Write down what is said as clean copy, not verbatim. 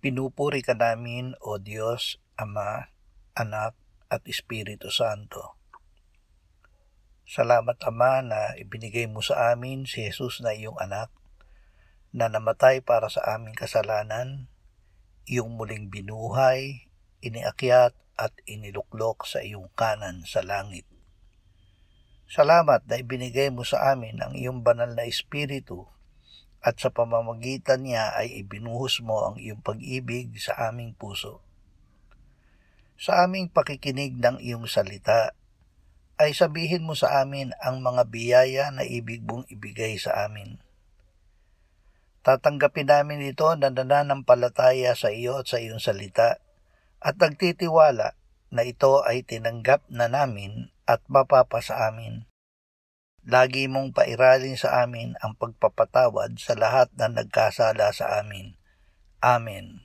Pinupuri ka namin, O Diyos, Ama, Anak, at Espiritu Santo. Salamat, Ama, na ibinigay mo sa amin si Jesus na iyong anak, na namatay para sa aming kasalanan, iyong muling binuhay, iniakyat at iniluklok sa iyong kanan sa langit. Salamat na ibinigay mo sa amin ang iyong banal na Espiritu at sa pamamagitan niya ay ibinuhos mo ang iyong pag-ibig sa aming puso. Sa aming pakikinig ng iyong salita, ay sabihin mo sa amin ang mga biyaya na ibig mong ibigay sa amin. Tatanggapin namin ito na nananampalataya sa iyo at sa iyong salita at nagtitiwala na ito ay tinanggap na namin at mapapasa amin. Lagi mong pairalin sa amin ang pagpapatawad sa lahat na nagkasala sa amin. Amen.